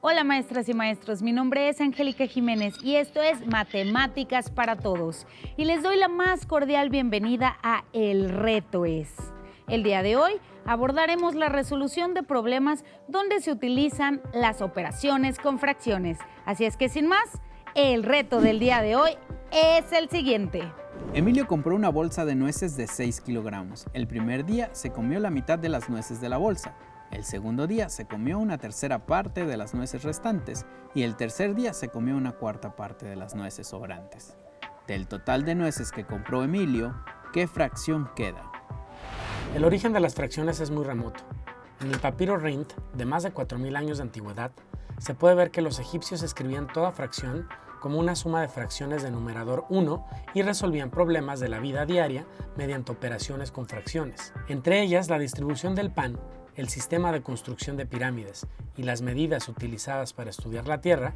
Hola maestras y maestros, mi nombre es Angélica Jiménez y esto es Matemáticas para Todos. Y les doy la más cordial bienvenida a El Reto Es. El día de hoy abordaremos la resolución de problemas donde se utilizan las operaciones con fracciones. Así es que sin más, el reto del día de hoy es el siguiente. Emilio compró una bolsa de nueces de 6 kilogramos. El primer día se comió la mitad de las nueces de la bolsa. El segundo día se comió una tercera parte de las nueces restantes y el tercer día se comió una cuarta parte de las nueces sobrantes. Del total de nueces que compró Emilio, ¿qué fracción queda? El origen de las fracciones es muy remoto. En el papiro Rhind, de más de 4000 años de antigüedad, se puede ver que los egipcios escribían toda fracción como una suma de fracciones de numerador 1 y resolvían problemas de la vida diaria mediante operaciones con fracciones. Entre ellas, la distribución del pan, el sistema de construcción de pirámides y las medidas utilizadas para estudiar la Tierra.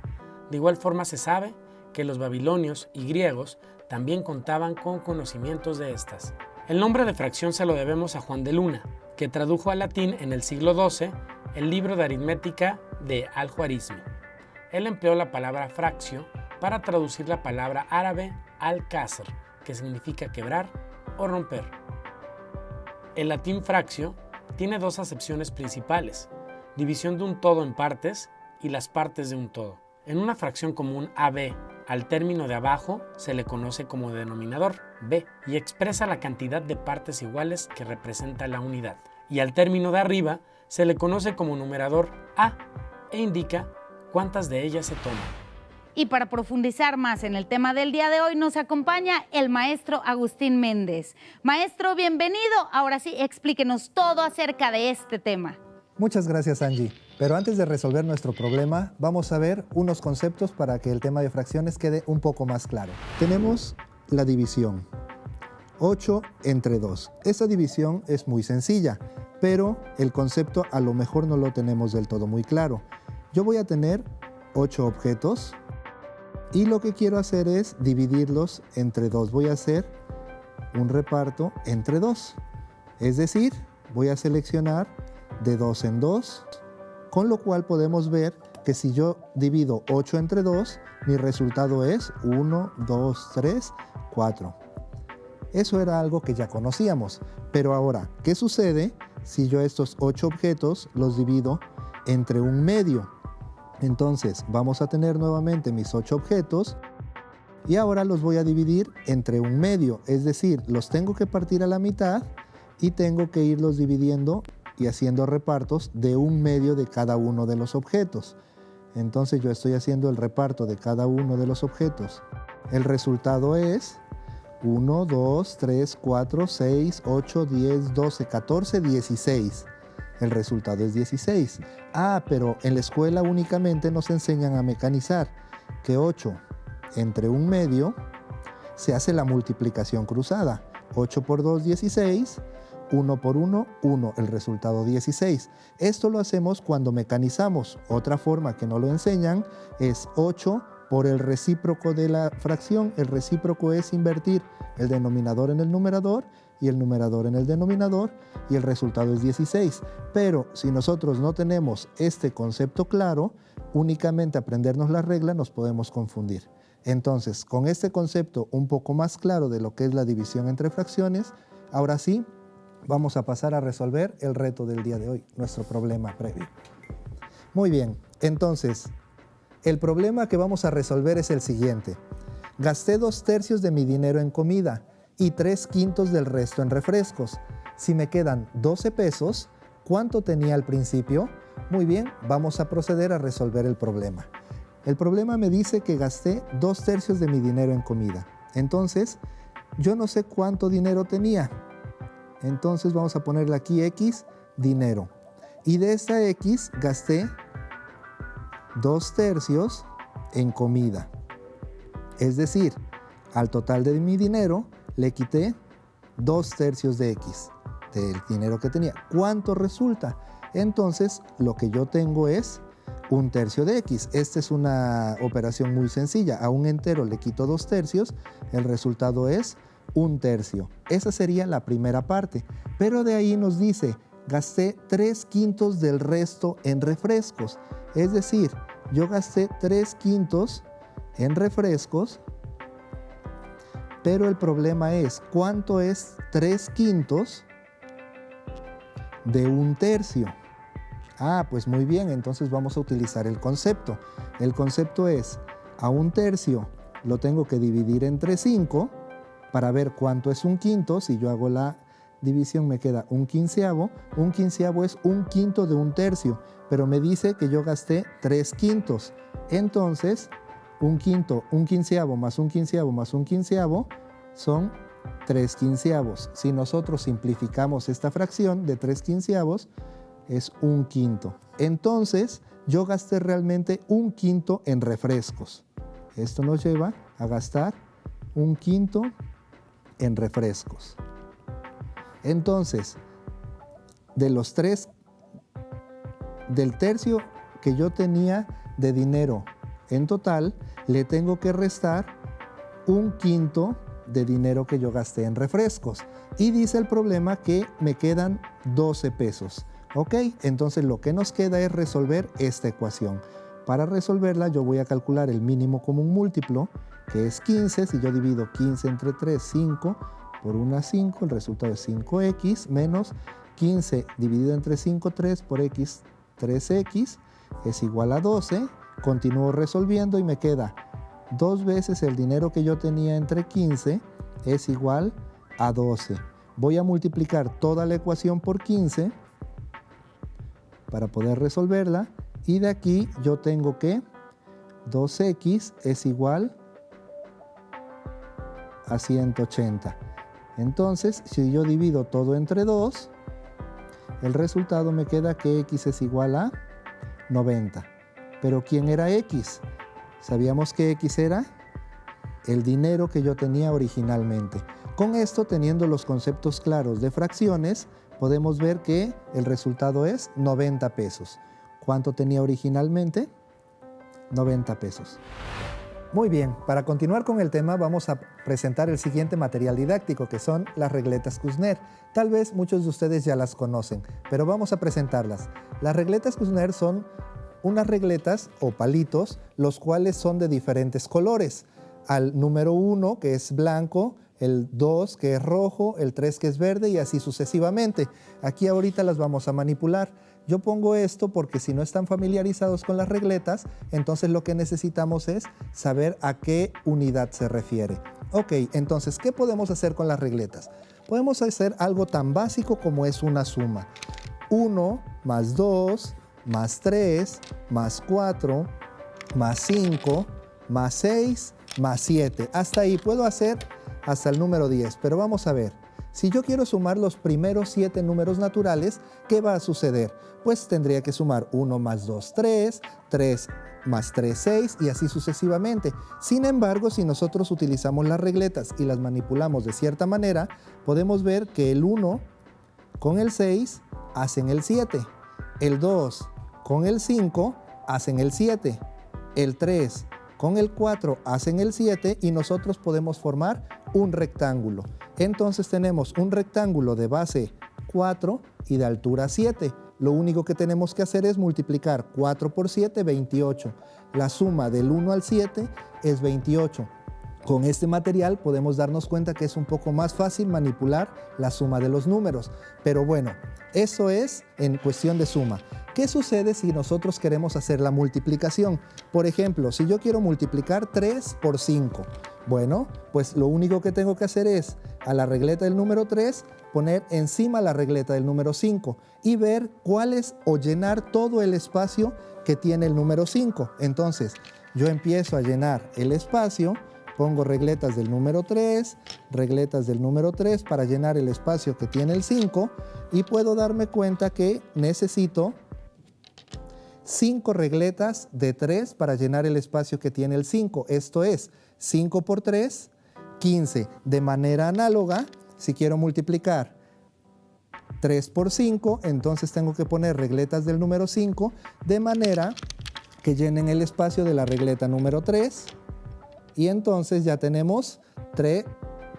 De igual forma se sabe que los babilonios y griegos también contaban con conocimientos de estas. El nombre de fracción se lo debemos a Juan de Luna, que tradujo al latín en el siglo XII el libro de aritmética de Al-Juarizmi. Él empleó la palabra fractio para traducir la palabra árabe al-kasr, que significa quebrar o romper. El latín fractio tiene dos acepciones principales: división de un todo en partes y las partes de un todo. En una fracción común AB, al término de abajo se le conoce como denominador B y expresa la cantidad de partes iguales que representa la unidad. Y al término de arriba se le conoce como numerador A e indica cuántas de ellas se toman. Y para profundizar más en el tema del día de hoy nos acompaña el maestro Agustín Méndez. Maestro, bienvenido. Ahora sí, explíquenos todo acerca de este tema. Muchas gracias, Angie. Pero antes de resolver nuestro problema, vamos a ver unos conceptos para que el tema de fracciones quede un poco más claro. Tenemos la división. 8 entre 2. Esa división es muy sencilla, pero el concepto a lo mejor no lo tenemos del todo muy claro. Yo voy a tener 8 objetos y lo que quiero hacer es dividirlos entre 2. Voy a hacer un reparto entre 2. Es decir, voy a seleccionar de 2 en 2, con lo cual podemos ver que si yo divido 8 entre 2, mi resultado es 1, 2, 3, 4. Eso era algo que ya conocíamos, pero ahora, ¿qué sucede si yo estos 8 objetos los divido entre un medio? Entonces, vamos a tener nuevamente mis 8 objetos y ahora los voy a dividir entre un medio, es decir, los tengo que partir a la mitad y tengo que irlos dividiendo y haciendo repartos de un medio de cada uno de los objetos. Entonces yo estoy haciendo el reparto de cada uno de los objetos. El resultado es 1, 2, 3, 4, 6, 8, 10, 12, 14, 16. El resultado es 16. Pero en la escuela únicamente nos enseñan a mecanizar que 8 entre un medio se hace la multiplicación cruzada. 8 por 2, 16. 1 por 1, 1, el resultado 16. Esto lo hacemos cuando mecanizamos. Otra forma que no lo enseñan es 8 por el recíproco de la fracción. El recíproco es invertir el denominador en el numerador y el numerador en el denominador y el resultado es 16. Pero si nosotros no tenemos este concepto claro, únicamente aprendernos la regla nos podemos confundir. Entonces, con este concepto un poco más claro de lo que es la división entre fracciones, ahora sí, vamos a pasar a resolver el reto del día de hoy, nuestro problema previo. Muy bien, entonces, el problema que vamos a resolver es el siguiente. Gasté 2/3 de mi dinero en comida y 3/5 del resto en refrescos. Si me quedan 12 pesos, ¿cuánto tenía al principio? Muy bien, vamos a proceder a resolver el problema. El problema me dice que gasté 2/3 de mi dinero en comida. Entonces, yo no sé cuánto dinero tenía. Entonces vamos a ponerle aquí X, dinero. Y de esta X gasté 2/3 en comida. Es decir, al total de mi dinero le quité 2/3 de X, del dinero que tenía. ¿Cuánto resulta? Entonces lo que yo tengo es 1/3 de X. Esta es una operación muy sencilla. A un entero le quito 2/3, el resultado es 1/3. Esa sería la primera parte. Pero de ahí nos dice, gasté 3/5 del resto en refrescos. Es decir, yo gasté 3/5 en refrescos, pero el problema es, ¿cuánto es 3/5 de 1/3? Ah, pues muy bien, entonces vamos a utilizar el concepto. El concepto es, a 1/3 lo tengo que dividir entre 5 para ver cuánto es 1/5. Si yo hago la división me queda 1/15. 1/15 es 1/5 de 1/3, pero me dice que yo gasté 3/5. Entonces, 1/5, 1/15 más 1/15 más 1/15 son 3/15. Si nosotros simplificamos esta fracción de 3/15, es 1/5. Entonces, yo gasté realmente 1/5 en refrescos. Esto nos lleva a gastar 1/5 en refrescos. Entonces, del tercio que yo tenía de dinero en total, le tengo que restar 1/5 de dinero que yo gasté en refrescos. Y dice el problema que me quedan 12 pesos. Ok, entonces lo que nos queda es resolver esta ecuación. Para resolverla yo voy a calcular el mínimo común múltiplo, que es 15. Si yo divido 15 entre 3, 5, por 1, 5, el resultado es 5x, menos 15 dividido entre 5, 3, por x, 3x, es igual a 12. Continúo resolviendo y me queda 2 veces el dinero que yo tenía entre 15, es igual a 12. Voy a multiplicar toda la ecuación por 15 para poder resolverla, y de aquí yo tengo que 2x es igual a 180. Entonces, si yo divido todo entre 2, el resultado me queda que x es igual a 90. Pero ¿quién era x? Sabíamos que x era el dinero que yo tenía originalmente. Con esto, teniendo los conceptos claros de fracciones, podemos ver que el resultado es 90 pesos. ¿Cuánto tenía originalmente? 90 pesos. Muy bien, para continuar con el tema vamos a presentar el siguiente material didáctico, que son las regletas Kushner. Tal vez muchos de ustedes ya las conocen, pero vamos a presentarlas. Las regletas Kushner son unas regletas o palitos, los cuales son de diferentes colores. Al número 1, que es blanco, el 2 que es rojo, el 3 que es verde y así sucesivamente. Aquí ahorita las vamos a manipular. Yo pongo esto porque si no están familiarizados con las regletas, entonces lo que necesitamos es saber a qué unidad se refiere. Ok, entonces, ¿qué podemos hacer con las regletas? Podemos hacer algo tan básico como es una suma. 1 más 2 más 3 más 4 más 5 más 6 más 7. Hasta ahí puedo hacer hasta el número 10, pero vamos a ver. Si yo quiero sumar los primeros 7 números naturales, ¿qué va a suceder? Pues tendría que sumar 1 más 2, 3, 3 más 3, 6 y así sucesivamente. Sin embargo, si nosotros utilizamos las regletas y las manipulamos de cierta manera, podemos ver que el 1 con el 6 hacen el 7, el 2 con el 5 hacen el 7, el 3 con el 4 hacen el 7 y nosotros podemos formar un rectángulo. Entonces tenemos un rectángulo de base 4 y de altura 7. Lo único que tenemos que hacer es multiplicar 4 por 7, 28. La suma del 1 al 7 es 28. Con este material podemos darnos cuenta que es un poco más fácil manipular la suma de los números. Pero bueno, eso es en cuestión de suma. ¿Qué sucede si nosotros queremos hacer la multiplicación? Por ejemplo, si yo quiero multiplicar 3 por 5, bueno, pues lo único que tengo que hacer es a la regleta del número 3 poner encima la regleta del número 5 y ver cuál es o llenar todo el espacio que tiene el número 5. Entonces, yo empiezo a llenar el espacio, pongo regletas del número 3, regletas del número 3 para llenar el espacio que tiene el 5 y puedo darme cuenta que necesito 5 regletas de 3 para llenar el espacio que tiene el 5. Esto es 5 por 3, 15. De manera análoga, si quiero multiplicar 3 por 5, entonces tengo que poner regletas del número 5 de manera que llenen el espacio de la regleta número 3. Y entonces ya tenemos 3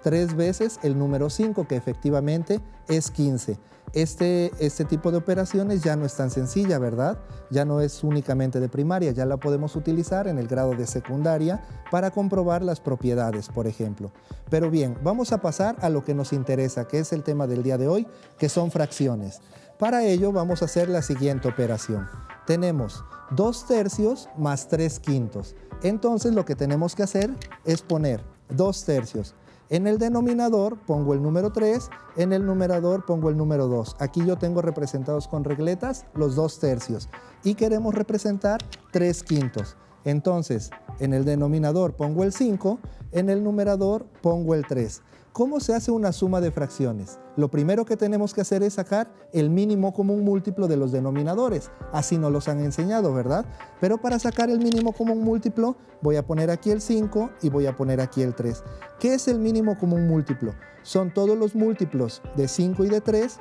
3 veces el número 5, que efectivamente es 15. Este tipo de operaciones ya no es tan sencilla, ¿verdad? Ya no es únicamente de primaria, ya la podemos utilizar en el grado de secundaria para comprobar las propiedades, por ejemplo. Pero bien, vamos a pasar a lo que nos interesa, que es el tema del día de hoy, que son fracciones. Para ello vamos a hacer la siguiente operación. Tenemos 2 tercios más 3 quintos. Entonces lo que tenemos que hacer es poner 2 tercios. En el denominador pongo el número 3, en el numerador pongo el número 2. Aquí yo tengo representados con regletas los 2 tercios y queremos representar 3 quintos. Entonces, en el denominador pongo el 5, en el numerador pongo el 3. ¿Cómo se hace una suma de fracciones? Lo primero que tenemos que hacer es sacar el mínimo común múltiplo de los denominadores. Así nos los han enseñado, ¿verdad? Pero para sacar el mínimo común múltiplo, voy a poner aquí el 5 y voy a poner aquí el 3. ¿Qué es el mínimo común múltiplo? Son todos los múltiplos de 5 y de 3,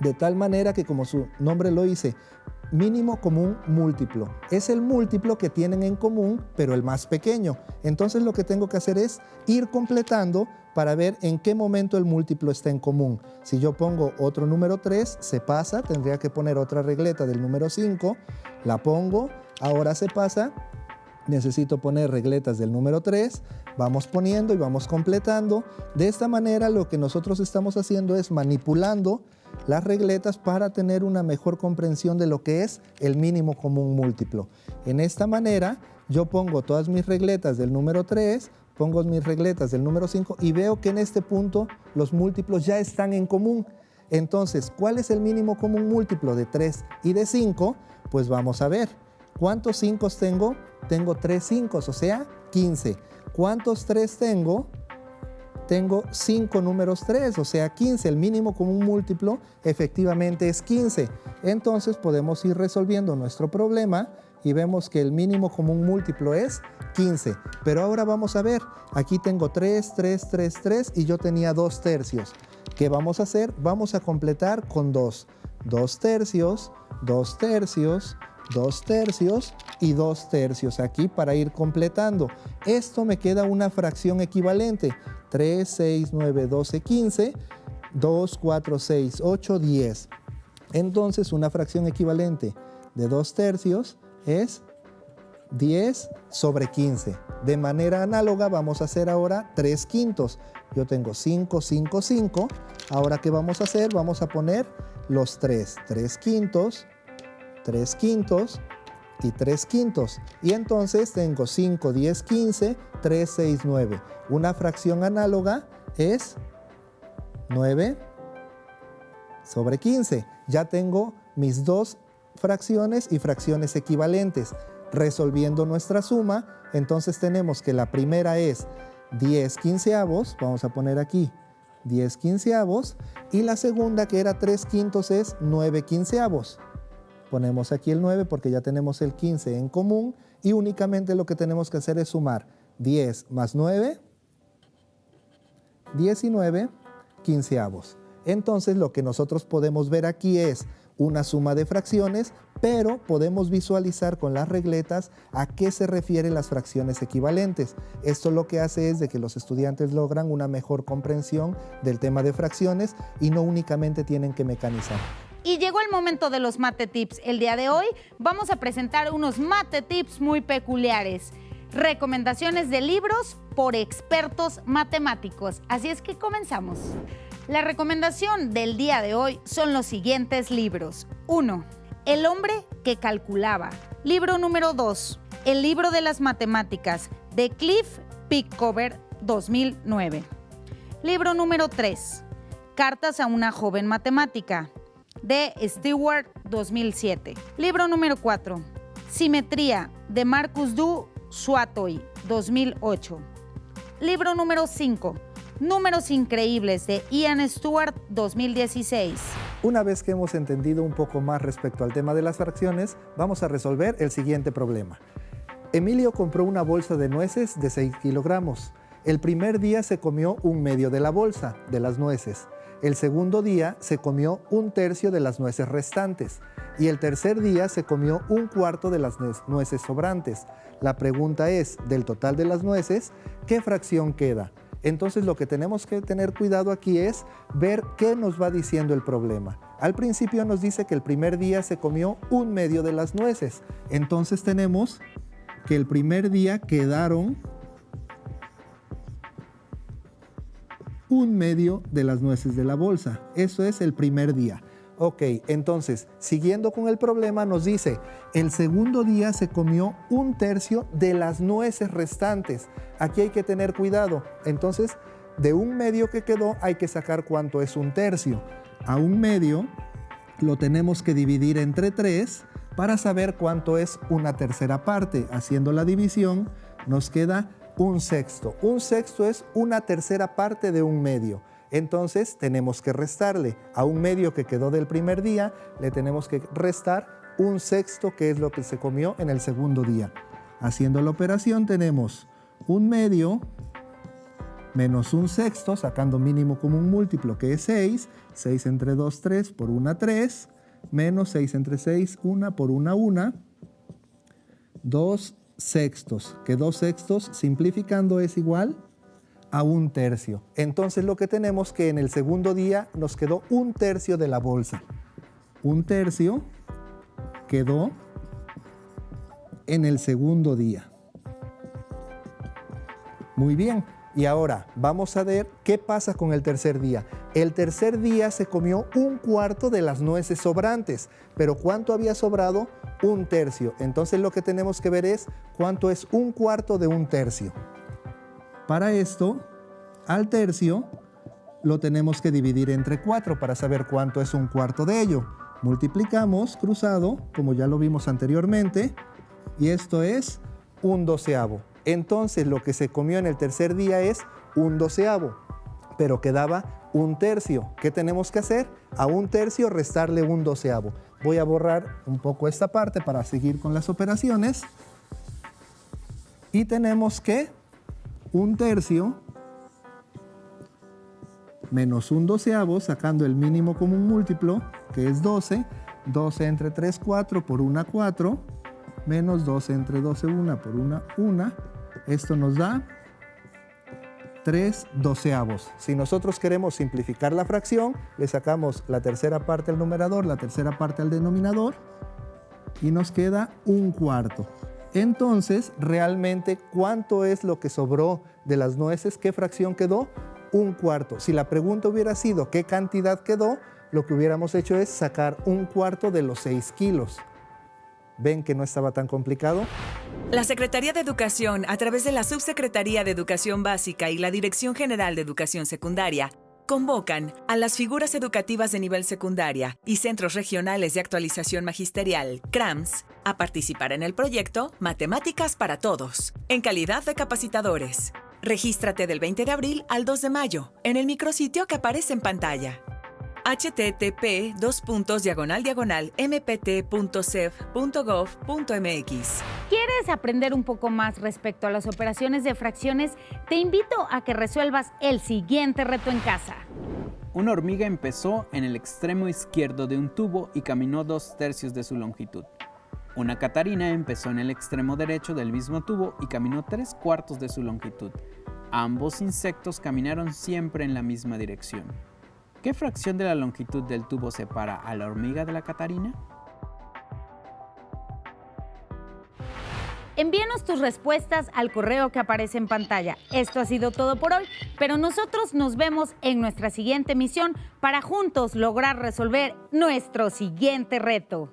de tal manera que, como su nombre lo dice, mínimo común múltiplo. Es el múltiplo que tienen en común, pero el más pequeño. Entonces lo que tengo que hacer es ir completando para ver en qué momento el múltiplo está en común. Si yo pongo otro número 3, se pasa, tendría que poner otra regleta del número 5, la pongo, ahora se pasa, necesito poner regletas del número 3, vamos poniendo y vamos completando. De esta manera lo que nosotros estamos haciendo es manipulando las regletas para tener una mejor comprensión de lo que es el mínimo común múltiplo. En esta manera yo pongo todas mis regletas del número 3, pongo mis regletas del número 5 y veo que en este punto los múltiplos ya están en común. Entonces, ¿cuál es el mínimo común múltiplo de 3 y de 5? Pues vamos a ver. ¿Cuántos 5 tengo? Tengo 3 5, o sea, 15. ¿Cuántos 3 tengo? Tengo 5 números 3, o sea 15. El mínimo común múltiplo efectivamente es 15. Entonces podemos ir resolviendo nuestro problema y vemos que el mínimo común múltiplo es 15. Pero ahora vamos a ver, aquí tengo 3, 3, 3, 3 y yo tenía 2 tercios. ¿Qué vamos a hacer? Vamos a completar con 2. 2 tercios, 2 tercios, 2 tercios y 2 tercios aquí para ir completando. Esto me queda una fracción equivalente. 3, 6, 9, 12, 15, 2, 4, 6, 8, 10. Entonces una fracción equivalente de 2 tercios es 10 sobre 15. De manera análoga vamos a hacer ahora 3 quintos. Yo tengo 5, 5, 5. Ahora ¿qué vamos a hacer? Vamos a poner los 3. 3 quintos, 3 quintos y 3 quintos. Y entonces tengo 5, 10, 15, 3, 6, 9. Una fracción análoga es 9 sobre 15. Ya tengo mis dos fracciones y fracciones equivalentes. Resolviendo nuestra suma, entonces tenemos que la primera es 10 quinceavos, vamos a poner aquí 10 quinceavos, y la segunda, que era 3 quintos, es 9 quinceavos. Ponemos aquí el 9 porque ya tenemos el 15 en común y únicamente lo que tenemos que hacer es sumar 10 más 9, 19 quinceavos. Entonces lo que nosotros podemos ver aquí es una suma de fracciones, pero podemos visualizar con las regletas a qué se refieren las fracciones equivalentes. Esto lo que hace es de que los estudiantes logran una mejor comprensión del tema de fracciones y no únicamente tienen que mecanizar. Y llegó el momento de los Mate Tips. El día de hoy vamos a presentar unos Mate Tips muy peculiares. Recomendaciones de libros por expertos matemáticos. Así es que comenzamos. La recomendación del día de hoy son los siguientes libros. 1. El hombre que calculaba. Libro número 2. El libro de las matemáticas, de Cliff Pickover, 2009. Libro número 3. Cartas a una joven matemática, de Stewart, 2007. Libro número 4. Simetría, de Marcus du Suatoy, 2008. Libro número 5. Números increíbles, de Ian Stewart, 2016. Una vez que hemos entendido un poco más respecto al tema de las fracciones, vamos a resolver el siguiente problema. Emilio compró una bolsa de nueces de 6 kilogramos. El primer día se comió un medio de la bolsa, de las nueces. El segundo día se comió un tercio de las nueces restantes. Y el tercer día se comió un cuarto de las nueces sobrantes. La pregunta es, del total de las nueces, ¿qué fracción queda? Entonces lo que tenemos que tener cuidado aquí es ver qué nos va diciendo el problema. Al principio nos dice que el primer día se comió 1/2 de las nueces. Entonces tenemos que el primer día quedaron 1/2 de las nueces de la bolsa. Eso es el primer día. Ok, entonces, siguiendo con el problema, nos dice, el segundo día se comió 1/3 de las nueces restantes. Aquí hay que tener cuidado. Entonces, de 1/2 que quedó, hay que sacar cuánto es 1/3. A 1/2 lo tenemos que dividir entre 3 para saber cuánto es 1/3 parte. Haciendo la división, nos queda 1/6. 1/6 es 1/3 parte de 1/2. Entonces tenemos que restarle a 1/2 que quedó del primer día, le tenemos que restar 1/6 que es lo que se comió en el segundo día. Haciendo la operación tenemos 1/2 menos 1/6, sacando mínimo común múltiplo que es 6, 6 entre 2, 3 por 1, 3, menos 6 entre 6, 1 por 1, 1, 2/6, que 2/6 simplificando es igual a 1/3. Entonces lo que tenemos que en el segundo día nos quedó 1/3 de la bolsa. 1/3 quedó en el segundo día. Muy bien, y ahora vamos a ver qué pasa con el tercer día. El tercer día se comió 1/4 de las nueces sobrantes, pero ¿cuánto había sobrado? 1/3. Entonces lo que tenemos que ver es cuánto es 1/4 de 1/3. Para esto, al tercio lo tenemos que dividir entre 4 para saber cuánto es 1/4 de ello. Multiplicamos cruzado, como ya lo vimos anteriormente, y esto es 1/12. Entonces lo que se comió en el tercer día es 1/12, pero quedaba 1/3. ¿Qué tenemos que hacer? A 1/3 restarle 1/12. Voy a borrar un poco esta parte para seguir con las operaciones. Y tenemos que 1/3 menos 1/12, sacando el mínimo común múltiplo, que es 12. 12 entre 3, 4 por 1, 4. Menos 12 entre 12, 1 por 1, 1. Esto nos da 3/12. Si nosotros queremos simplificar la fracción, le sacamos la tercera parte al numerador, la tercera parte al denominador, y nos queda 1/4. Entonces, realmente, ¿cuánto es lo que sobró de las nueces? ¿Qué fracción quedó? 1/4. Si la pregunta hubiera sido ¿qué cantidad quedó? Lo que hubiéramos hecho es sacar 1/4 de los 6 kilos. ¿Ven que no estaba tan complicado? La Secretaría de Educación, a través de la Subsecretaría de Educación Básica y la Dirección General de Educación Secundaria, convocan a las figuras educativas de nivel secundaria y centros regionales de actualización magisterial, CRAMS, a participar en el proyecto Matemáticas para Todos, en calidad de capacitadores. Regístrate del 20 de abril al 2 de mayo en el micrositio que aparece en pantalla. http://mpt.cef.gov.mx. ¿Quieres aprender un poco más respecto a las operaciones de fracciones? Te invito a que resuelvas el siguiente reto en casa. Una hormiga empezó en el extremo izquierdo de un tubo y caminó 2/3 de su longitud. Una catarina empezó en el extremo derecho del mismo tubo y caminó 3/4 de su longitud. Ambos insectos caminaron siempre en la misma dirección. ¿Qué fracción de la longitud del tubo separa a la hormiga de la catarina? Envíanos tus respuestas al correo que aparece en pantalla. Esto ha sido todo por hoy, pero nosotros nos vemos en nuestra siguiente emisión para juntos lograr resolver nuestro siguiente reto.